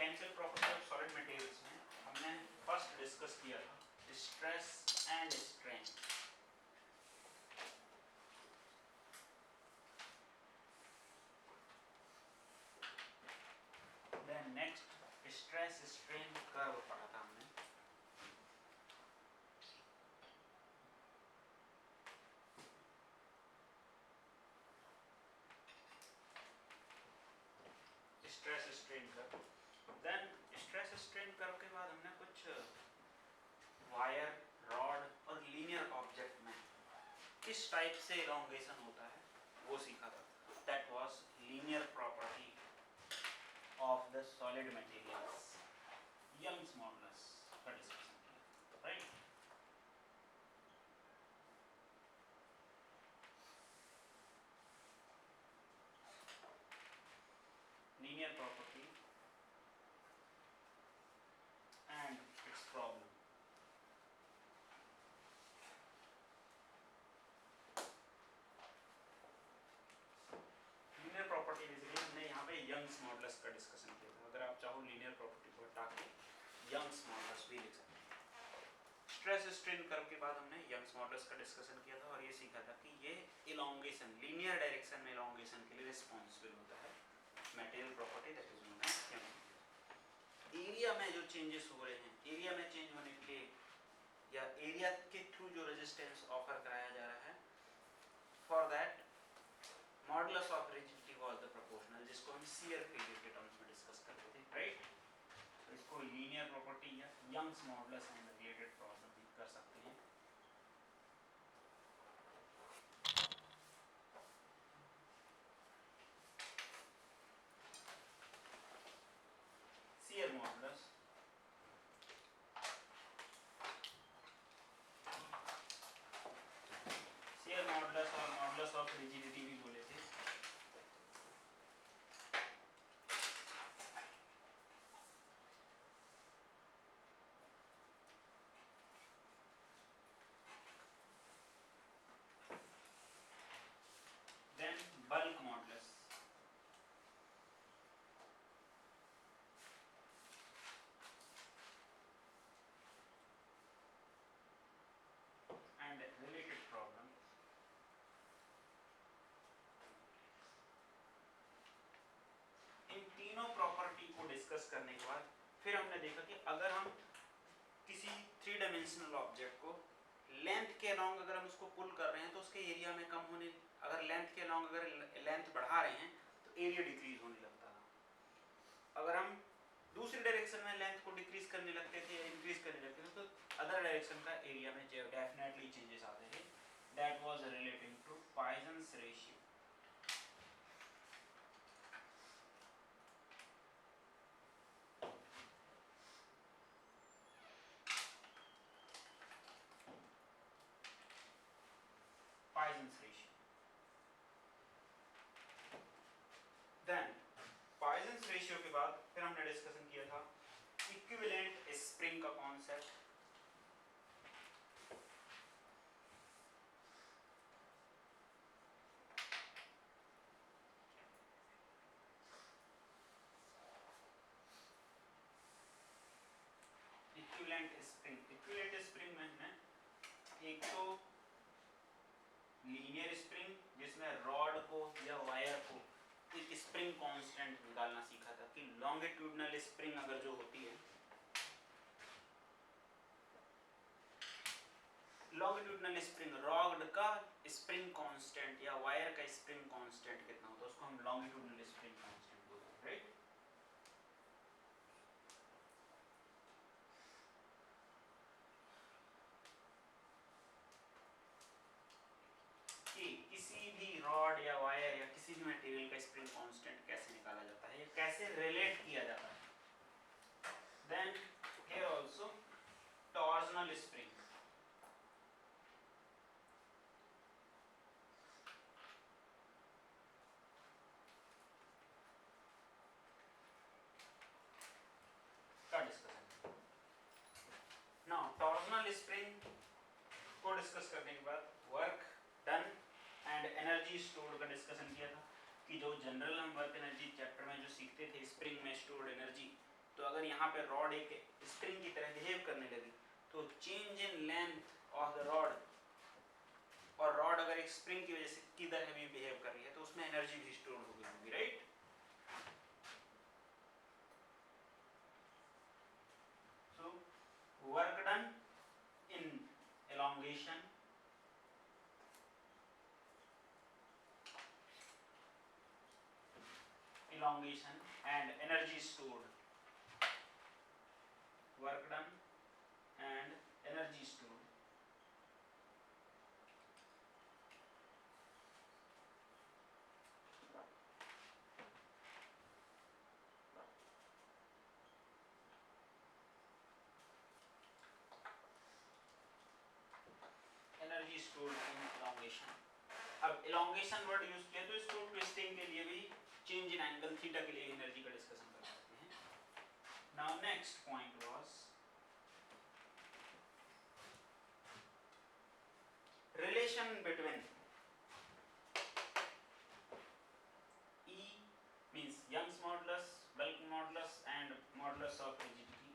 Tensile property of solid materials में हमने first discuss किया था stress and strain. Then next stress strain curve पढ़ा था हमने। Stress strain curve. Then stress strain curve के बाद हमने कुछ वायर, रॉड और लीनियर ऑब्जेक्ट में किस टाइप से इलोंगेशन होता है वो सीखा था। That was linear property of the solid materials, Young's modulus का डिस्कशन किया, right. Linear property and its problem. Linear property basically हमने यहाँ पे यंग्स मॉडुलस का डिस्कशन किया था। अगर आप चाहो लीनियर प्रॉपर्टी को हटा के यंग्स मॉडुलस भी लिख सकते हैं। स्ट्रेस स्ट्रेन कर्व के बाद हमने यंग्स मॉडुलस का डिस्कशन किया था और ये सीखा था कि ये इलोंगेशन, लीनियर डायरेक्शन में इलोंगेशन के लिए रिस्पॉन्सिबल होता है material property, that is known as Young's. Area में जो चेंजेस हो रहे हैं, एरिया में चेंज होने के लिए या एरिया के थ्रू जो रेजिस्टेंस ऑफर कराया जा रहा है, for that modulus of rigidity was the proportional, जिसको हम शियर फेलियर के टर्म्स में डिस्कस करते थे, राइट। इसको लीनियर प्रॉपर्टी या Young's modulus and related problem भी कर सकते हैं। शियर मॉडुलस, शियर मॉडुलस और मॉडुलस ऑफ रिजिडिटी भी बोले थे। Then bulk modulus, and related problem. इन तीनों प्रॉपर्टी को डिस्कस करने के बाद फिर हमने देखा कि अगर हम किसी थ्री डायमेंशनल ऑब्जेक्ट को लेंथ के अलोंग अगर हम उसको पुल कर रहे हैं तो उसके एरिया में कम होने, अगर लेंथ के अलोंग अगर लेंथ बढ़ा रहे हैं तो एरिया डिक्रीज होने लगता था। अगर हम दूसरी डायरेक्शन में लेंथ को डिक्रीज करने लगते थे या इंक्रीज करने लगते थे तो अदर डायरेक्शन का एरिया में डेफिनेटली चेंजेस आते थे। That was relating to Poisson's ratio. Poisson's ratio. Then Poisson's ratio के बाद फिर हमने डिस्कशन किया था इक्विवेलेंट स्प्रिंग का concept. Equivalent spring, equivalent spring में हमने एक तो लीनियर स्प्रिंग जिसमें रॉड को या वायर को एक स्प्रिंग कांस्टेंट निकालना सीखा था कि लॉन्गिट्यूडनल स्प्रिंग अगर जो होती है, लॉन्गिट्यूडनल स्प्रिंग, रॉड का स्प्रिंग कांस्टेंट या वायर का स्प्रिंग कांस्टेंट कितना होता है उसको हम लॉन्गिट्यूडनल स्प्रिंग कांस्टेंट बोलते हैं, राइट। कि किसी भी रॉड या वायर या किसी भी मटेरियल का स्प्रिंग कांस्टेंट कैसे निकाला जाता है या कैसे रिलेट किया जाता है। Then here also torsional spring, का डिस्कशन। नाउ टॉर्जनल स्प्रिंग को डिस्कस करने के बाद work done and energy stored का डिस्कशन किया था कि जो जनरल हम वर्क एनर्जी चैप्टर में जो सीखते थे स्प्रिंग में स्टोर्ड एनर्जी तो अगर यहाँ पे रॉड एक स्प्रिंग की तरह बिहेव करने लगी तो change in length of the rod, और रॉड अगर एक स्प्रिंग की वजह से की तरह भी बिहेव कर रही है तो उसमें एनर्जी भी स्टोर हो गई होगी, right. So work done in elongation and energy stored, work done and energy stored. Energy stored in elongation. अब elongation वर्ड यूज किया तो इसको ट्विस्टिंग के लिए भी, चेंज इन एंगल थीटा के लिए एनर्जी का डिस्कशन कर सकते हैं. Now next point was relation between E means Young's modulus, bulk modulus and modulus of rigidity.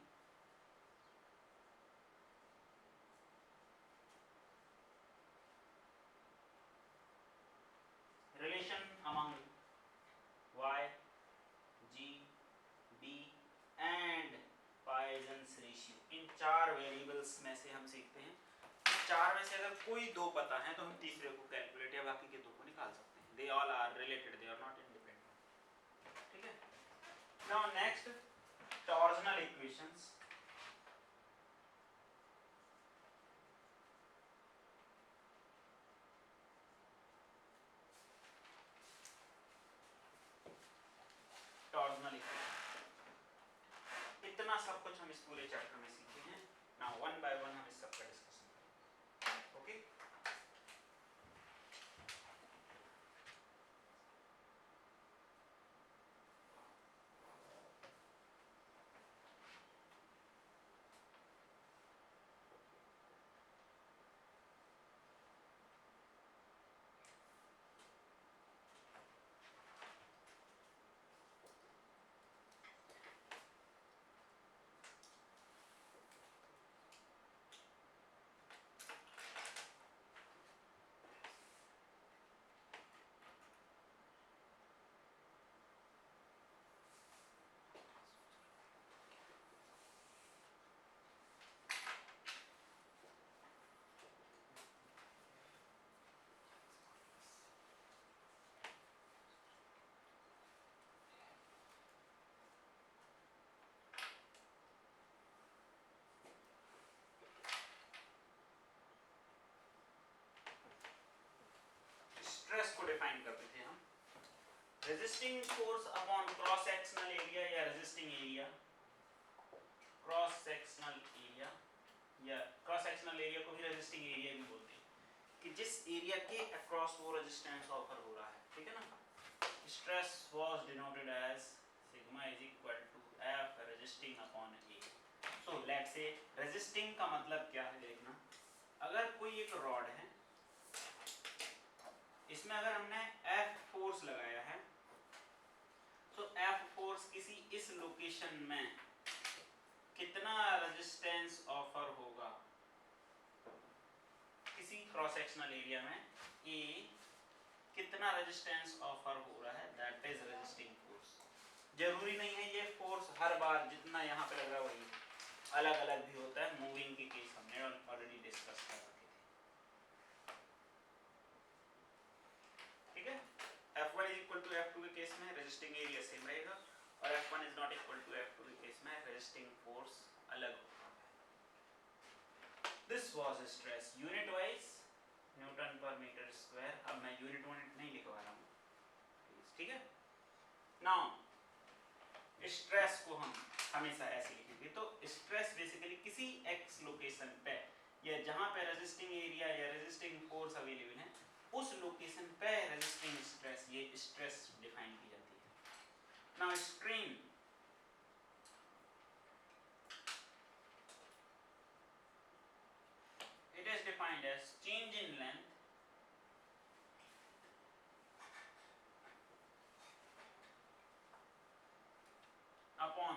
Relation among Y, G, B and Poisson's ratio. इन चार वेरिएबल्स में से हम सीखते हैं, चार में से अगर कोई दो पता है तो हम तीसरे को कैलकुलेट या बाकी के दो को निकाल सकते हैं. They all are related, they are not independent. ठीक है. Now next, torsional equations. Torsional equation. इतना सब कुछ हम इस पूरे चैप्टर में सीखे हैं. Now one by one हम इस सब का डिस्कशन करेंगे. ओके. स्ट्रेस को डिफाइन करते थे हम. Resisting force upon cross sectional area या resisting area, cross sectional area या क्रॉस सेक्शनल एरिया को भी रेजिस्टिंग एरिया भी बोलते हैं, कि जिस एरिया के अक्रॉस वो रेजिस्टेंस ऑफर हो रहा है. ठीक है ना. Stress was denoted as sigma is equal to F resisting upon A. So let's say resisting का मतलब क्या है देखना. अगर कोई एक रॉड है, इसमें अगर हमने F फोर्स लगाया है तो F फोर्स किसी इस लोकेशन में कितना रेजिस्टेंस ऑफर होगा, किसी क्रॉस सेक्शनल एरिया में A कितना रेजिस्टेंस ऑफर हो रहा है, दैट इज रेजिस्टिंग फोर्स. जरूरी नहीं है ये फोर्स हर बार जितना यहाँ पे लग रहा है वही, अलग अलग भी होता है. मूविंग के केस हमने ऑलरेडी डिस्कस कर रखे थे. ठीक है. F1 is equal to F2 के केस में रेजिस्टिंग एरिया सेम रहेगा और F1 is not equal to F2 के केस में रेजिस्टिंग फोर्स अलग होगा. This was stress unit wise Newton पर मीटर स्क्वायर. अब मैं यूनिट नहीं लिखवा रहा हूँ. ठीक है. नाउ स्ट्रेस को हम हमेशा ऐसे लिखेंगे. तो स्ट्रेस बेसिकली किसी x लोकेशन पे या जहां पे रेजिस्टिंग एरिया या रेजिस्टिंग फोर्स अवेलेबल है उस लोकेशन पे रेजिस्टिंग स्ट्रेस, ये स्ट्रेस डिफाइन की जाती है. Now strain, it is defined as change in length upon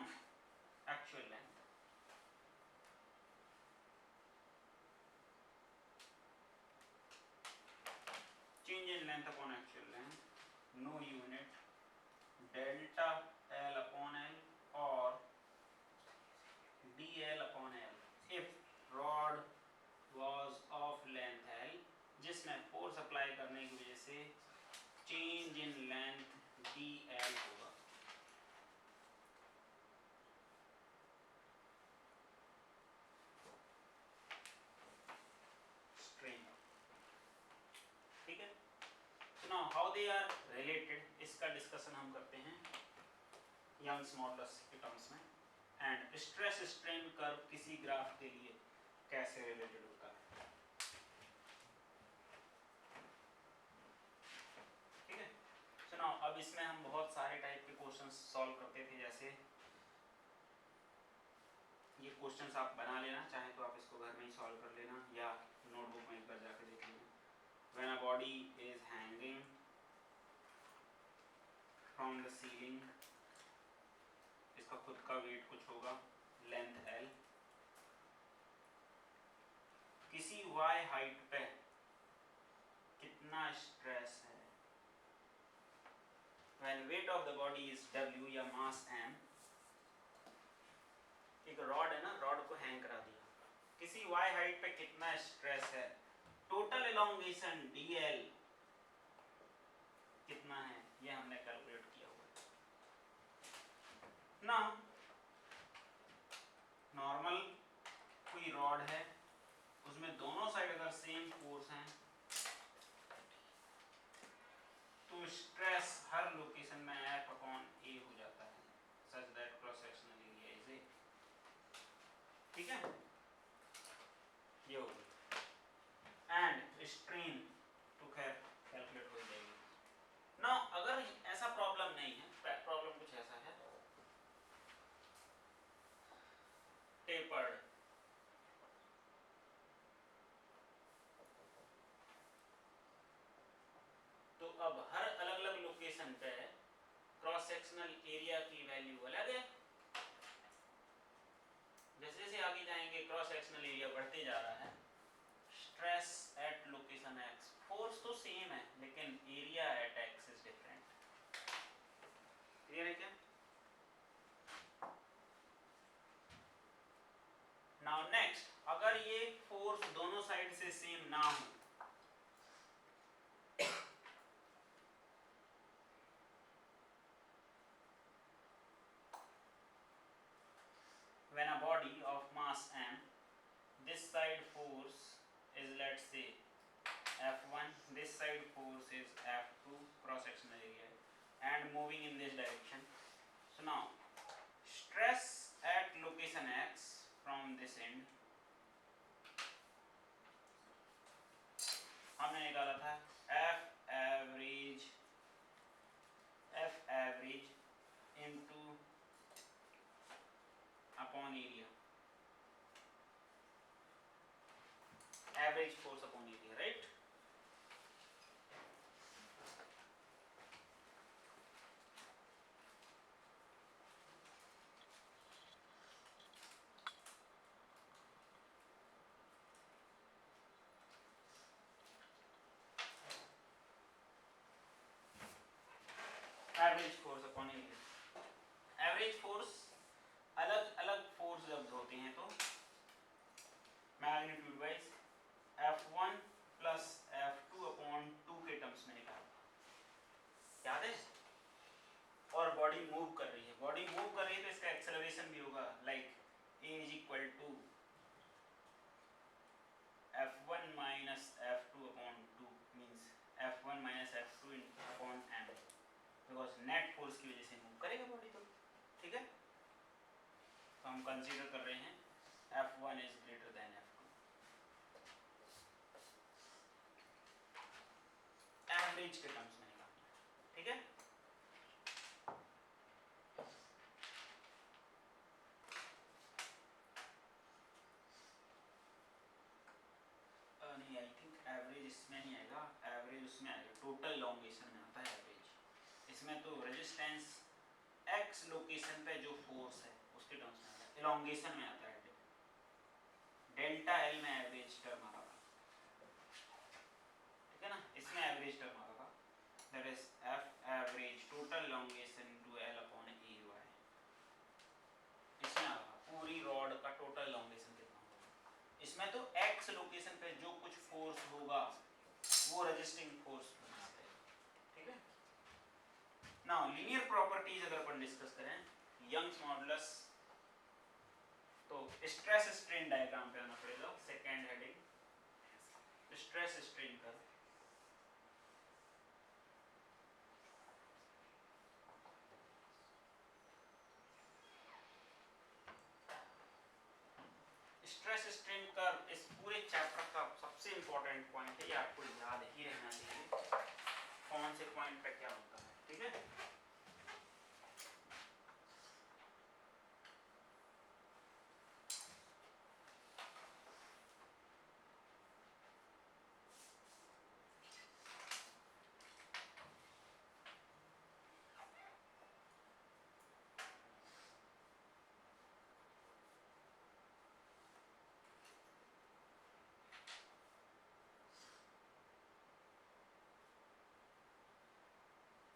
change in length upon actual length, no unit, delta l upon l और d l upon l if rod was of length l, जिसमें force apply करने की वजह से change in length D L होगा। Strain, ठीक है। तो now how they are related, इसका डिस्कशन हम करते हैं यंग्स मॉडुलस के टर्म्स में। एंड स्ट्रेस स्ट्रेन कर्व किसी ग्राफ के लिए कैसे रिलेटेड होता है, ठीक है। सुनो, अब इसमें हम बहुत सारे टाइप के क्वेश्चंस सॉल्व करते थे, जैसे ये क्वेश्चंस आप बना लेना, चाहे तो आप इसको घर में ही सॉल्व कर लेना या नोटबुक में एक बार जाकर देख लेना। When a body is hanging from the ceiling, इसका खुद का वेट कुछ होगा, लेंथ एल, किसी y हाइट पे कितना स्ट्रेस है, when weight of the body is w या मास m, एक रॉड है ना, रॉड को हैंग करा दिया, किसी y हाइट पे कितना स्ट्रेस है, टोटल एलोंगेशन dl कितना है, ये हमने कैलकुलेट किया हुआ है ना। नॉर्मल कोई रॉड है, उसमें दोनों साइड अगर सेम फोर्स हैं तो स्ट्रेस हर लोकेशन में F अपॉन A हो जाता है, such that cross sectional area is A, ठीक है, ये हो गई। एंड स्ट्रेन तो खैर कैलकुलेट हो जाएगी ना। अगर ऐसा प्रॉब्लम नहीं है, प्रॉब्लम कुछ ऐसा है, टेपर्ड, तो अब हर अलग अलग लोकेशन पे क्रॉस सेक्शनल एरिया की वैल्यू अलग है। जैसे जैसे आगे जाएंगे क्रॉस सेक्शनल एरिया बढ़ते जा रहा है, stress eight location x, force तो सेम है लेकिन area at x is different, clear है क्या। नाउ नेक्स्ट, अगर ये फोर्स दोनों साइड से सेम ना हो, when a body of mass m, this side force is, let's say, F1, this side force is F2, cross sectional area, and moving in this direction. So now stress at location x from this end, हमने निकाला था F average into upon area, average force upon area, right? Average force upon area, average force, अलग अलग force जब होते हैं तो magnitude wise F1 plus F2 upon 2 के टर्म्स में निकालता, याद है। और बॉडी मूव कर रही है, बॉडी मूव कर रही है तो इसका एक्सेलरेशन भी होगा, like A is equal to F1 minus F2 upon 2 means F1 minus F2 upon m, because net force की वजह से मूव करेगा बॉडी, तो ठीक है। तो हम कंसीडर कर रहे हैं F1 is greater than F2, average के टर्म्स में निकालना, ठीक है। नहीं, आई थिंक एवरेज इसमें नहीं आएगा, एवरेज उसमें आएगा, टोटल लॉन्गेशन में आता है एवरेज, इसमें तो रेजिस्टेंस x लोकेशन पे जो फोर्स है उसके टर्म्स में आता है, एलोंगेशन में आता है, डेल्टा एल में एवरेज टर्म आता है, ठीक है ना। इस इसमें एवरेज टर्म आता था, that is F average total elongation into L upon A Y. इसमें आता था पूरी रॉड का टोटल लॉन्गेशन कितना होगा, इसमें तो एक्स लोकेशन पे जो कुछ फोर्स होगा वो रेजिस्टिंग फोर्स बनाते हैं, ठीक है। नाउ लीनियर प्रॉपर्टीज अगर अपन डिस्कस करें, यंग्स मॉडुलस, तो स्ट्रेस स्ट्रेन डायग्राम पे आना पड़ेगा, second heading stress strain curve. Stress strain curve इस पूरे चैप्टर का सबसे इंपॉर्टेंट पॉइंट है, ये आपको याद ही रहना चाहिए कौन से पॉइंट पे क्या होता है, ठीक है।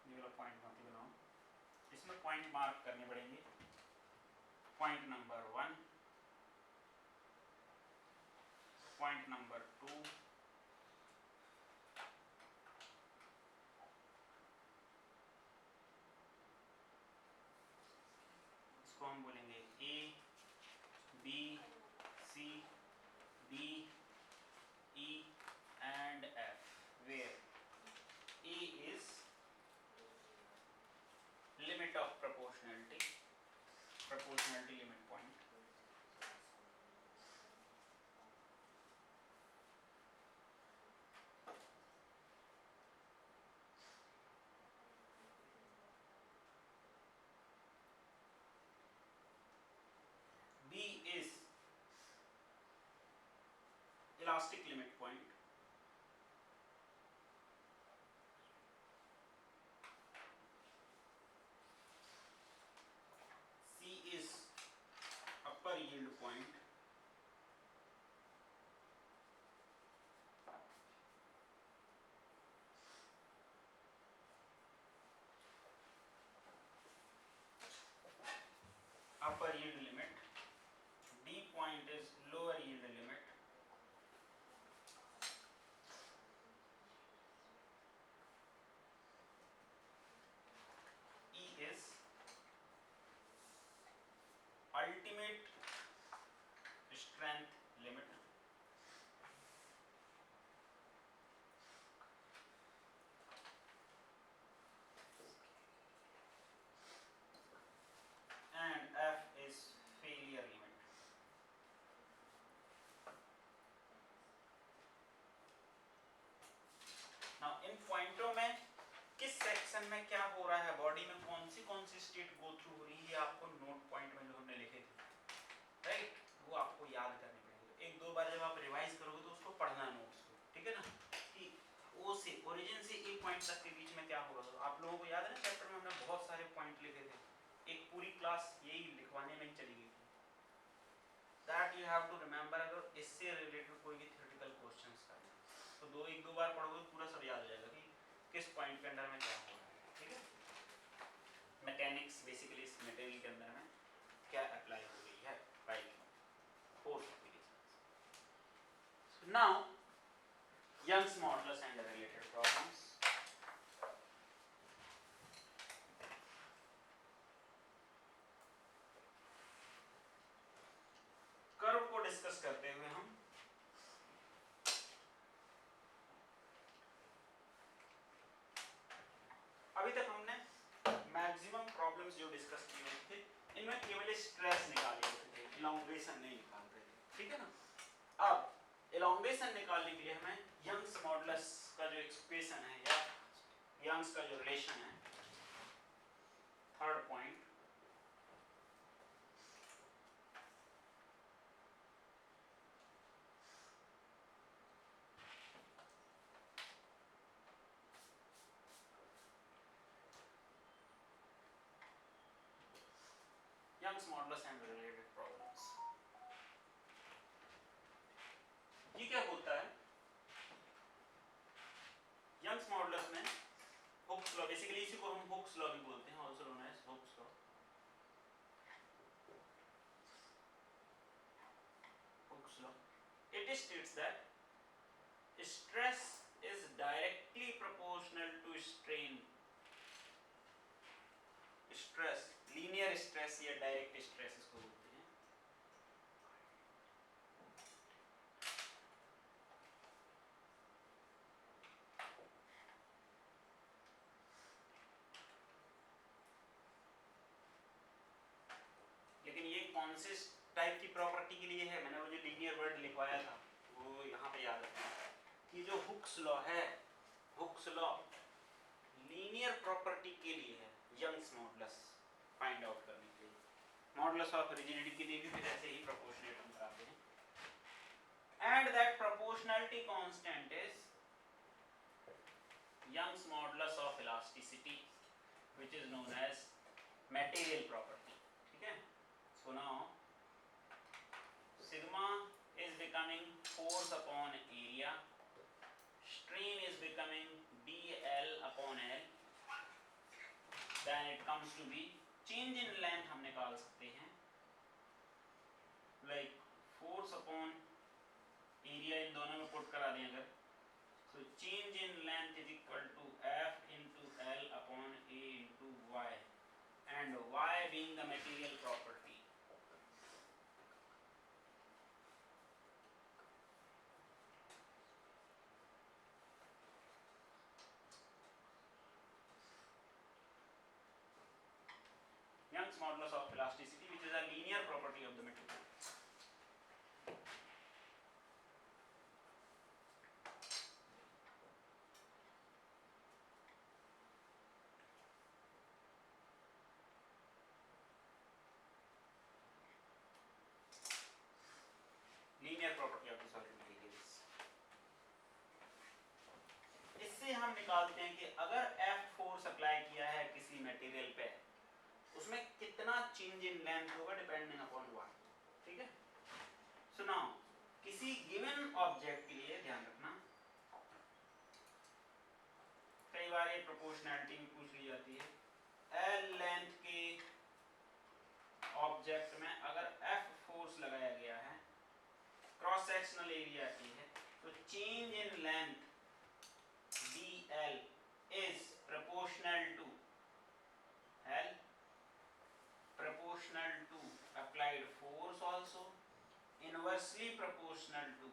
ये वाला पॉइंट मत बनाओ, इसमें पॉइंट मार्क करने पड़ेंगे। पॉइंट नंबर 1, पॉइंट नंबर 2, इसको हम बोलेंगे A B C D E and F, where A is limit of proportionality, proportionality limit point, B is elastic limit point, C is upper yield point, upper yield limit, D point is lower yield limit, E is ultimate strength limit, and F is failure limit. Now इन पॉइंटों में किस section में क्या हो रहा है, body में कौन सी state go through हो रही है, आपको नोट पॉइंट में जो हमने लिखे थे, राइट, वो आपको याद करने पड़ेंगे। एक दो बार जब आप रिवाइज करोगे तो उसको पढ़ना है नोट्स को, ठीक है ना, कि ओ से ओरिजिन से ए पॉइंट तक के बीच में क्या हो रहा था। आप लोगों को याद है ना, चैप्टर में हमने बहुत सारे पॉइंट लिखे थे, एक पूरी क्लास यही लिखवाने में ही चली गई थी। That you have to remember, अगर इससे रिलेटेड कोई भी थ्योरेटिकल क्वेश्चंस करना तो एक दो बार पढ़ोगे पूरा सब याद हो जाएगा कि किस पॉइंट के अंदर में क्या हो रहा है, ठीक है। मैकेनिक्स बेसिकली इस मटेरियल के अंदर में क्या अप्लाई हो रही है, right, force application. Now Young's modulus and related problems. Curve को डिस्कस करते हुए हम अभी तक हमने मैक्सिमम प्रॉब्लम्स जो डिस्कस किए थे इनमें केवल स्ट्रेस निकाले थे, इलॉन्गेशन नहीं निकालते थे, ठीक है ना। अब इलॉन्गेशन निकालने के लिए हमें यंग्स मॉडुलस का जो एक्सप्रेशन है या यंग्स का जो रिलेशन है, third point, Young's modulus and related problems. ये क्या होता है, बेसिकली इसी को हम हुक्स लॉ भी बोलते हैं, also known as Hooke's law. Hooke's law it states that stress is directly proportional to strain। stress, linear stress या direct stress इसको बोलते हैं। लेकिन ये कौन से टाइप की प्रॉपर्टी के लिए है? मैंने वो जो लीनियर वर्ड लिखवाया था वो यहाँ पे याद रखना है कि जो हुक्स लॉ है, हुक्स लॉ लीनियर प्रॉपर्टी के लिए है, यंग्स मॉडुलस फाइंड आउट करने के लिए। मॉडुलस ऑफ रिजिडिटी के लिए भी फिर ऐसे ही प्रोपोर्शनेट हम कराते हैं। And that proportionality constant is Young's modulus of elasticity which is known as material property. ठीक है, so now sigma is becoming force upon area, strain is becoming dl upon l, then it comes to be change in length हम निकाल सकते हैं like force upon area इन दोनों में put करा दें अगर, so change in length is equal to f into l upon a into y, and y being the material property। Young's modulus of elasticity, which is a linear property of the material। linear property of the solid materials। इससे हम निकालते हैं कि अगर F force apply किया है किसी material पे, उसमें कितना चेंज इन लेंथ होगा डिपेंडिंग अपॉन व्हाट। ठीक है, सो नाउ किसी गिवन ऑब्जेक्ट के लिए ध्यान रखना, कई बार ये प्रोपोर्शनैलिटी में पूछ ली जाती है, L लेंथ के ऑब्जेक्ट में अगर F फोर्स लगाया गया है, क्रॉस सेक्शनल एरिया ए है, तो change in length dl is proportional to L proportional to applied force, also inversely proportional to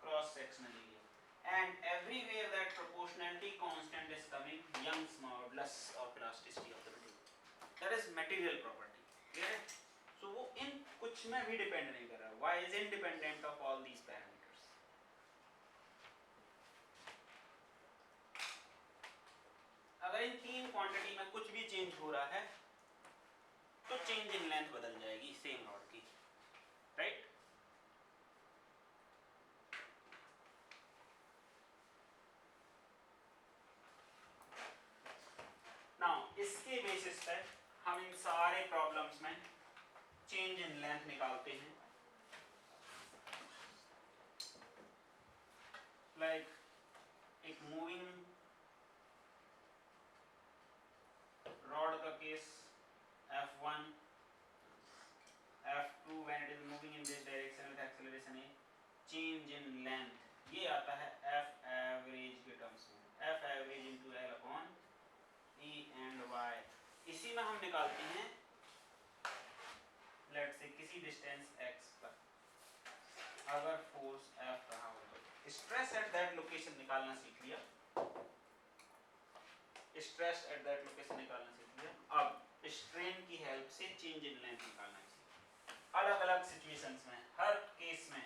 cross sectional area, and everywhere that proportionality constant is coming, Young's modulus of elasticity of the material, that is material property। clear है? so वो इन कुछ में भी depend नहीं कर रहा, y is independent of all these parameters। अगर इन तीन क्वांटिटी में कुछ भी चेंज हो रहा है तो चेंज इन लेंथ बदल जाएगी सेम रॉड की, राइट? नाउ इसके बेसिस पे हम इन सारे प्रॉब्लम्स में चेंज इन लेंथ निकालते हैं। लाइक एक मूविंग रॉड का case F1 F2 when it is moving in this direction with acceleration a, change in length ये आता है F average के टर्म्स में, F average into L upon E and Y। इसी में हम निकालते हैं लेट्स से किसी डिस्टेंस x पर अगर फोर्स F रहा हो तो स्ट्रेस एट दैट लोकेशन निकालना सीख लिया, स्ट्रेस एट दैट लोकेशन निकालना सीख लिया। अब स्ट्रेन की हेल्प से चेंज इन लेंथ निकालना सीखिए अलग अलग सिचुएशंस में, हर केस में।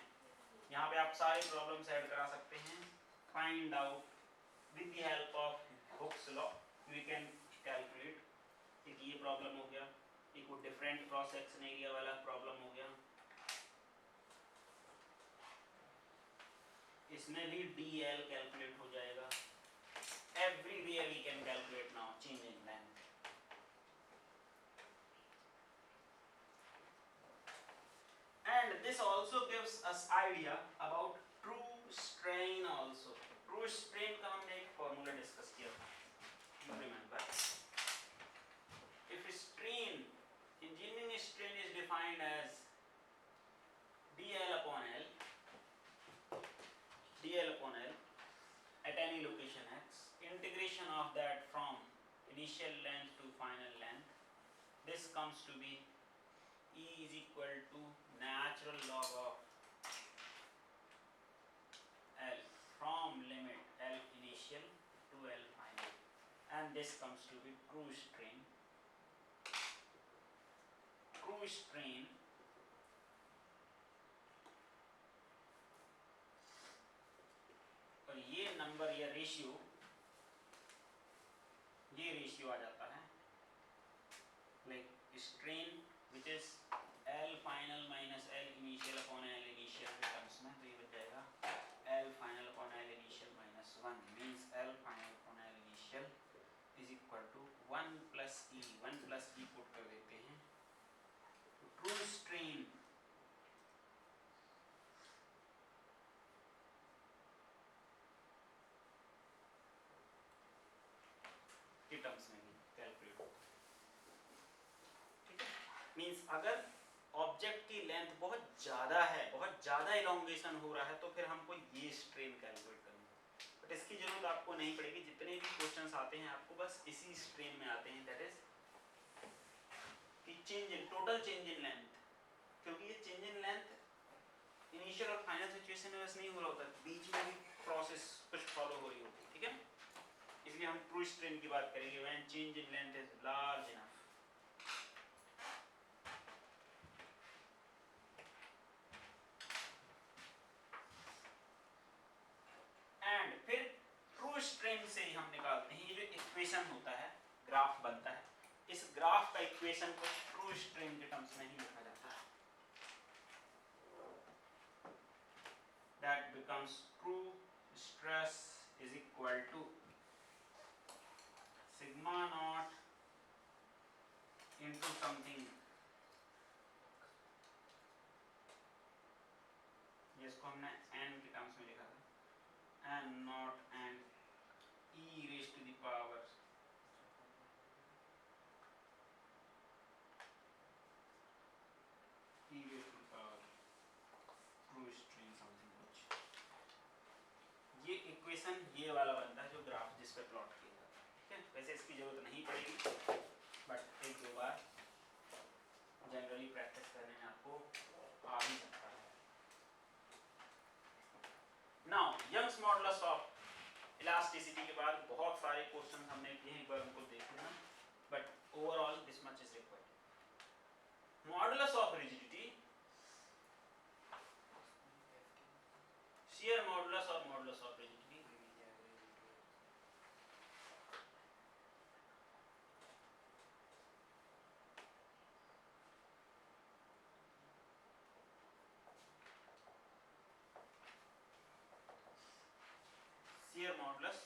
यहाँ पे आप सारे प्रॉब्लम्स ऐड करा सकते हैं। Find out with the help of Hooke's law we can calculate. एक ये प्रॉब्लम हो गया, एक वो डिफरेंट क्रॉस सेक्शन एरिया वाला प्रॉब्लम हो गया, इसमें भी DL कैलकुलेट हो जाएगा। Everywhere we can calculate now change in length। And this also gives us idea about true strain also। true strain का हमने एक फॉर्मूला हमने डिस्कस किया था, you remember, if strain, engineering strain is defined as dl upon l at any location x, integration of that from initial length to final length, this comes to be E is equal to natural log of L from limit L initial to L final, and this comes to be true strain. True strain और ये number या ratio आ जाता है like strain which is L final minus L initial upon L initial के terms में, तो ये बन जाएगा L final upon L initial minus 1 means L final upon L initial is equal to 1 plus E put कर देते हैं, तो ट्रू स्ट्रेन के टर्म्स में भी कैलकुलेट होता है, ठीक है। मींस अगर ऑब्जेक्ट की लेंथ बहुत ज़्यादा है, बहुत ज़्यादा इलोंगेशन हो रहा है, तो फिर हमको ये स्ट्रेन कैलकुलेट करना है, बट इसकी जरूरत आपको नहीं पड़ेगी। जितने भी क्वेश्चंस आते हैं आपको बस इसी स्ट्रेन में आते हैं, दैट इज कि change in total change in length, क्योंकि ये चेंज इन लेंथ इनिशियल और फाइनल सिचुएशन में बस नहीं हो रहा होता, बीच में भी प्रोसेस कुछ फॉलो हो रही होती है, ठीक है। इसलिए हम ट्रू स्ट्रेन की बात करेंगे when change in length is large enough. And फिर ट्रू स्ट्रेन से ही हम निकालते हैं ये जो इक्वेशन होता है, ग्राफ बनता है, इस ग्राफ का इक्वेशन को ट्रू स्ट्रेन के टर्म्स में ही लिखा जाता है, that becomes true stress is equal to sigma not into something, जिसको हमने n के टर्म्स में लिखा था, n not n e raised to the power true strain something कुछ, ये इक्वेशन ये वाला बनता है जो ग्राफ जिस पे प्लॉट किया जाता है, ठीक है। वैसे इसकी जरूरत नहीं पड़ेगी, बट एक दो बार जनरली प्रैक्टिस करने में आपको आ भी सकता है। Now Young's modulus of elasticity के बाद बहुत सारे क्वेश्चन हमने किए हैं, एक बार उनको देख लेना, but overall this much is required. Modulus of rigidity, shear modulus or modulus of rigidity, shear modulus